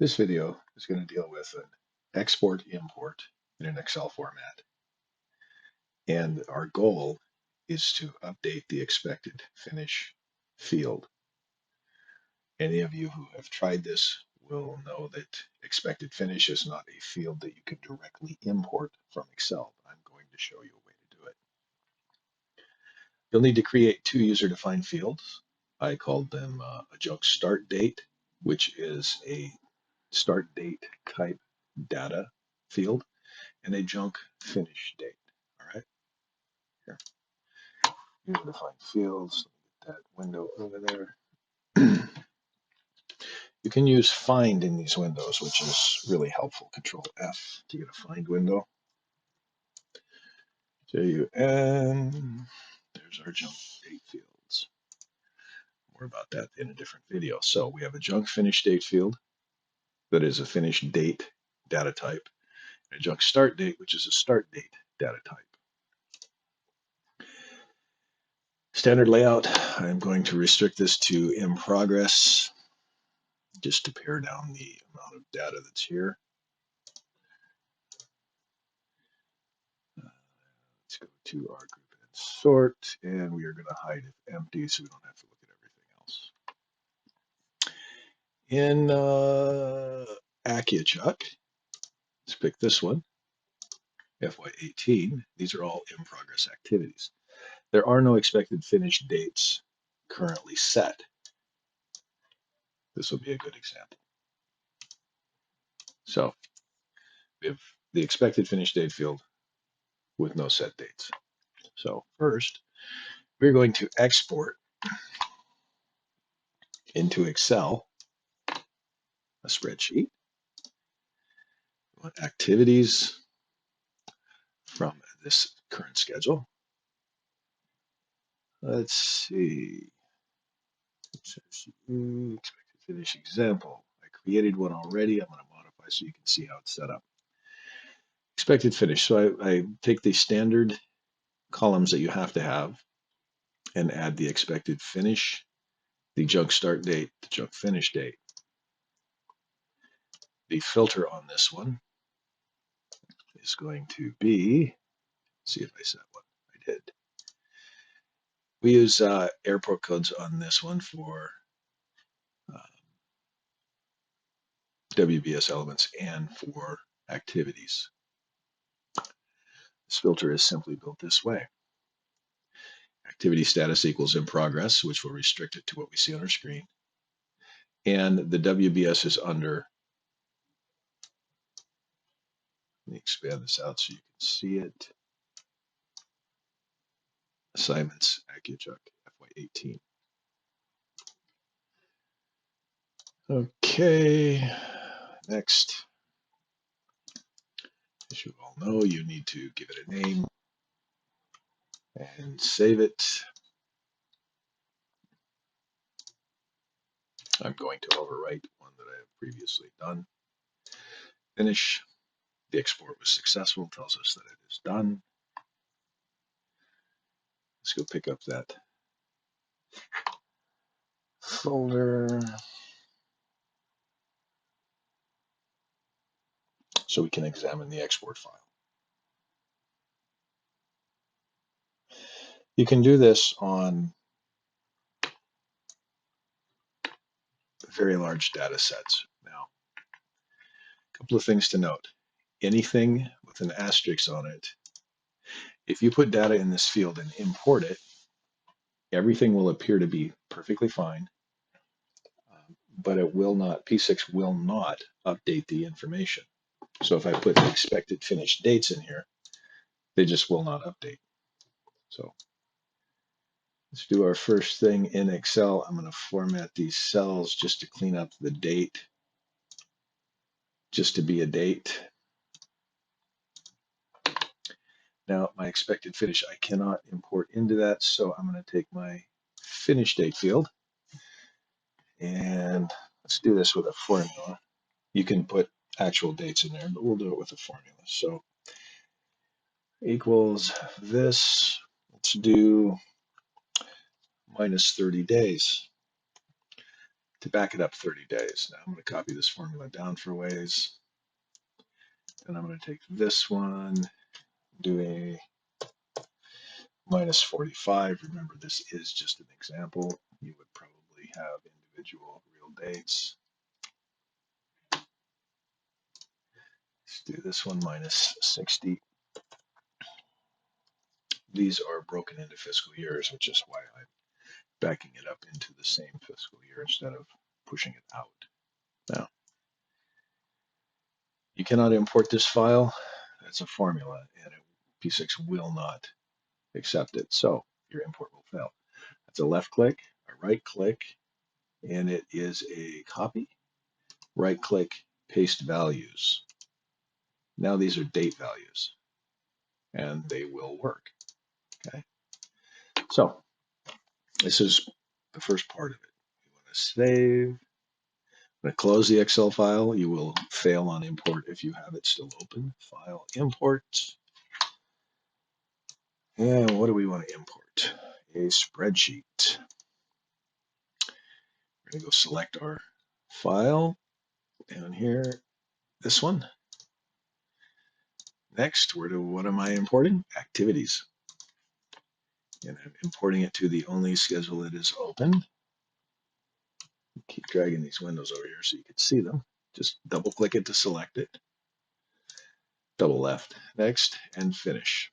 This video is going to deal with an export import in an Excel format. And our goal is to update the expected finish field. Any of you who have tried this will know that expected finish is not a field that you can directly import from Excel. I'm going to show you a way to do it. You'll need to create two user-defined fields. I called them a junk start date, which is a start date type data field, and a junk finish date. All right, here, user-defined fields. Get that window over there. You can use find in these windows, which is really helpful. Control F to get a find window. JUN. There's our junk date fields. More about that in a different video. So we have a junk finish date field that is a finish date data type, and a junk start date, which is a start date data type. Standard layout, I'm going to restrict this to in progress just to pare down the amount of data that's here. Let's go to our group and sort, and we are going to hide if empty so we don't have to look at everything else. In AccuChuck, let's pick this one, FY18. These are all in progress activities. There are no expected finish dates currently set. This will be a good example. So we have the expected finish date field with no set dates. So first, we're going to export into Excel a spreadsheet. We want activities from this current schedule. Let's see. Expected finish example. I created one already. I'm going to modify so you can see how it's set up. Expected finish. So I take the standard columns that you have to have and add the expected finish, the junk start date, the junk finish date. The filter on this one is going to be, see if I set what I did. We use airport codes on this one for WBS elements and for activities. This filter is simply built this way. Activity status equals in progress, which will restrict it to what we see on our screen. And the WBS is under, let me expand this out so you can see it. Assignments, AccuChuck, FY18. Okay, next. As you all know, you need to give it a name and save it. I'm going to overwrite one that I have previously done. Finish. The export was successful, tells us that it is done. Let's go pick up that folder so we can examine the export file. You can do this on very large data sets. Now, a couple of things to note. Anything with an asterisk on it, if you put data in this field and import it, everything will appear to be perfectly fine, but it will not, P6 will not update the information. So if I put the expected finish dates in here, they just will not update. So let's do our first thing in Excel. I'm going to format these cells just to clean up the date, just to be a date. Now my expected finish, I cannot import into that, so I'm going to take my finish date field and let's do this with a formula. You can put actual dates in there, but we'll do it with a formula. So equals this, let's do minus 30 days. to back it up 30 days. Now I'm going to copy this formula down for ways, and I'm going to take this one, do a minus 45. Remember, this is just an example. You would probably have individual real dates. Let's do this one minus 60. These are broken into fiscal years, which is why I'm backing it up into the same fiscal year instead of pushing it out. Now, you cannot import this file. That's a formula, and P6 will not accept it. So your import will fail. That's a left click, a right click, and it is a copy. Right click, paste values. Now these are date values, and they will work. Okay. So this is the first part of it. You want to save. I'm going to close the Excel file. You will fail on import if you have it still open. File, import. And what do we want to import? A spreadsheet. We're going to go select our file down here, this one. Next, what am I importing? Activities. And I'm importing it to the only schedule that is open. Keep dragging these windows over here so you can see them. Just double click it to select it. Double left, next, and finish.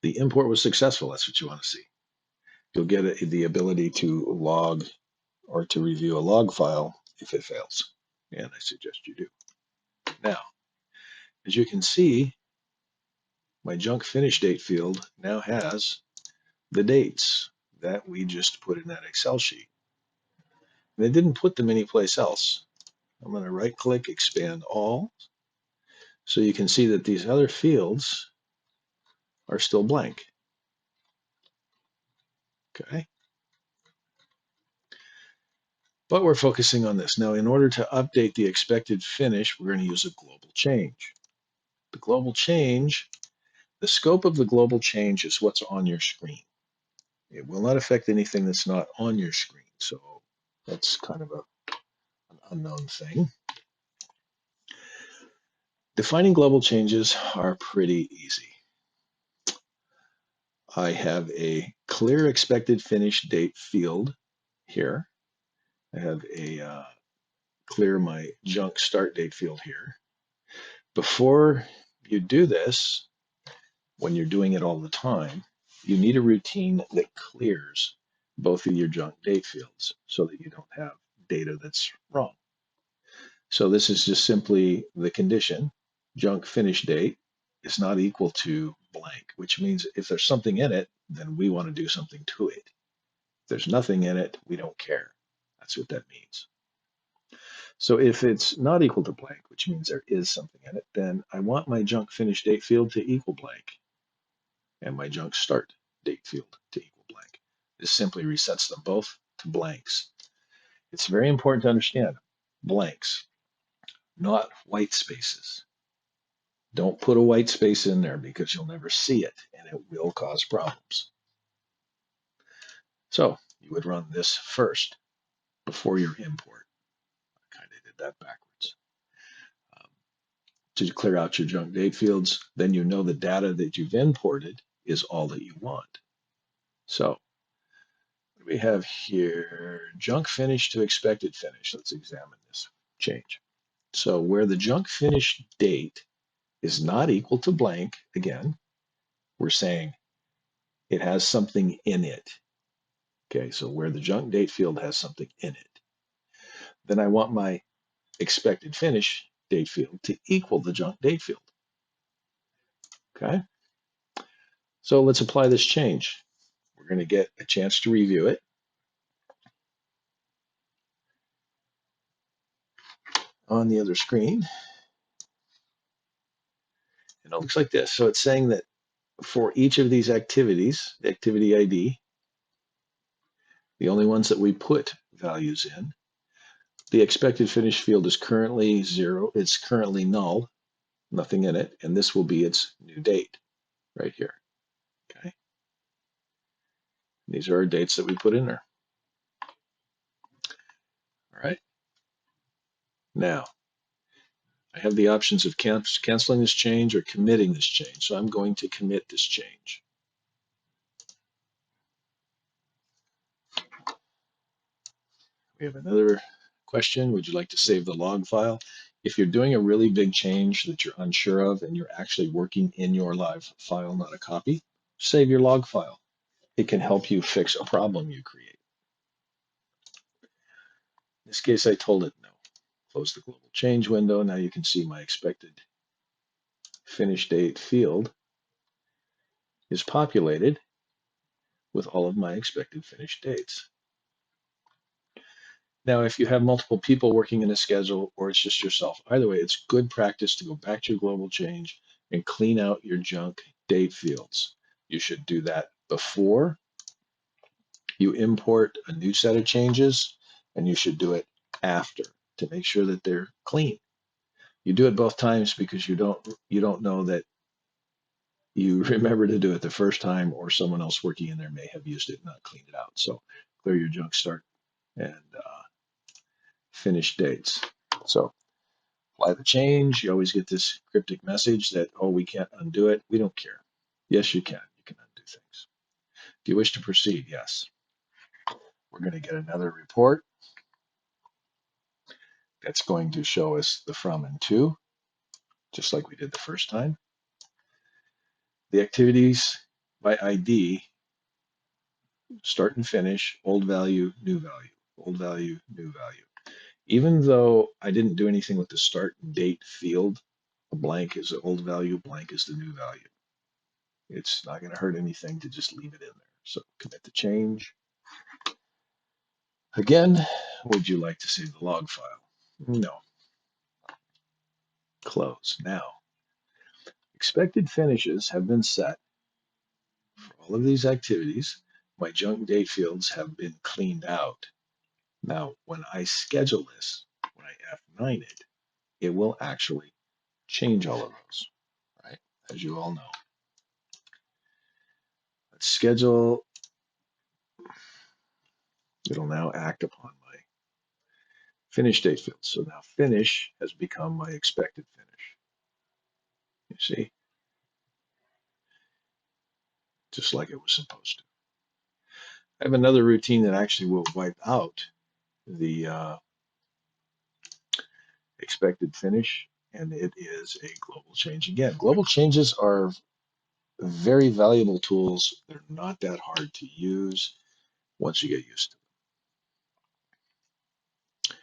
The import was successful. That's what you want to see. You'll get the ability to log or to review a log file if it fails. And I suggest you do. Now, as you can see, my junk finish date field now has the dates that we just put in that Excel sheet. And it didn't put them anyplace else. I'm going to right click, expand all. So you can see that these other fields are still blank. Okay. But we're focusing on this. Now, in order to update the expected finish, we're going to use a global change. The global change, the scope of the global change is what's on your screen. It will not affect anything that's not on your screen. So that's kind of an unknown thing. Defining global changes are pretty easy. I have a clear expected finish date field here. I have a clear my junk start date field here. Before you do this, when you're doing it all the time, you need a routine that clears both of your junk date fields so that you don't have data that's wrong. So this is just simply the condition. Junk finish date is not equal to blank, which means if there's something in it, then we want to do something to it. If there's nothing in it, we don't care. That's what that means. So if it's not equal to blank, which means there is something in it, then I want my junk finish date field to equal blank and my junk start date field to equal blank. This simply resets them both to blanks. It's very important to understand blanks, not white spaces. Don't put a white space in there because you'll never see it and it will cause problems. So you would run this first before your import. I kind of did that backwards. To clear out your junk date fields, then you know the data that you've imported is all that you want. So what do we have here? Junk finish to expected finish. Let's examine this change. So where the junk finish date is not equal to blank, again, we're saying it has something in it. Okay, so where the junk date field has something in it, then I want my expected finish date field to equal the junk date field. Okay, so let's apply this change. We're going to get a chance to review it. On the other screen. And it looks like this. So it's saying that for each of these activities, the activity ID, the only ones that we put values in, the expected finish field is currently 0. It's currently null, nothing in it. And this will be its new date right here. Okay. These are our dates that we put in there. Now, I have the options of canceling this change or committing this change. So I'm going to commit this change. We have another question. Would you like to save the log file? If you're doing a really big change that you're unsure of and you're actually working in your live file, not a copy, save your log file. It can help you fix a problem you create. In this case, I told it no. Close the global change window. Now you can see my expected finish date field is populated with all of my expected finish dates. Now, if you have multiple people working in a schedule or it's just yourself, either way, it's good practice to go back to your global change and clean out your junk date fields. You should do that before you import a new set of changes, and you should do it after to make sure that they're clean. You do it both times because you don't know that you remember to do it the first time, or someone else working in there may have used it and not cleaned it out. So clear your junk start and finish dates. So apply the change. You always get this cryptic message that, oh, we can't undo it. We don't care. Yes, you can. You can undo things. Do you wish to proceed? Yes. We're going to get another report that's going to show us the from and to, just like we did the first time. The activities by ID, start and finish, old value, new value, old value, new value. Even though I didn't do anything with the start date field, a blank is the old value, blank is the new value. It's not going to hurt anything to just leave it in there. So commit the change. Again, would you like to save the log file? No. Close. Now, expected finishes have been set for all of these activities. My junk date fields have been cleaned out. Now, when I schedule this, when I F9 it, it will actually change all of those, right? As you all know. Let's schedule. It'll now act upon my finish date field. So now finish has become my expected finish. You see? Just like it was supposed to. I have another routine that actually will wipe out the expected finish, and it is a global change again. Global changes are very valuable tools. They're not that hard to use once you get used to them.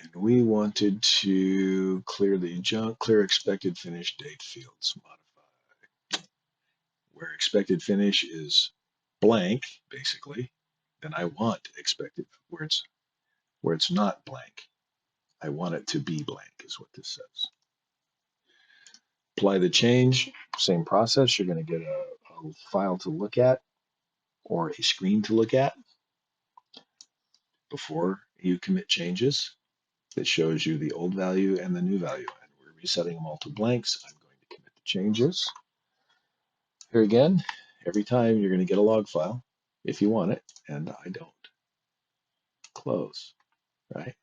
And we wanted to clear the junk, clear expected finish date fields, modify. Where expected finish is blank, basically, then I want expected, where it's not blank, I want it to be blank, is what this says. Apply the change, same process. You're going to get a file to look at or a screen to look at before you commit changes that shows you the old value and the new value. And we're resetting them all to blanks. I'm going to commit the changes. Here again, every time you're going to get a log file if you want it, and I don't. Close, right?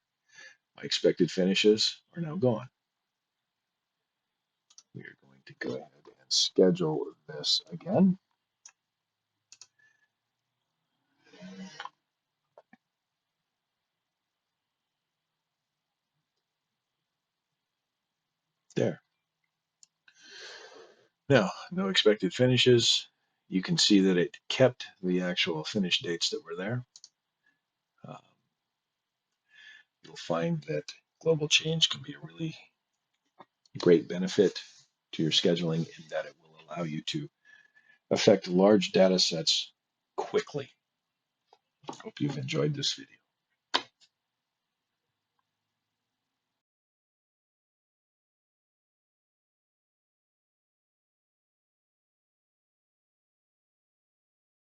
My expected finishes are now gone. We are going to go ahead and schedule this again. There. Now, no expected finishes. You can see that it kept the actual finish dates that were there. Um, you'll find that global change can be a really great benefit to your scheduling in that it will allow you to affect large data sets quickly. Hope you've enjoyed this video.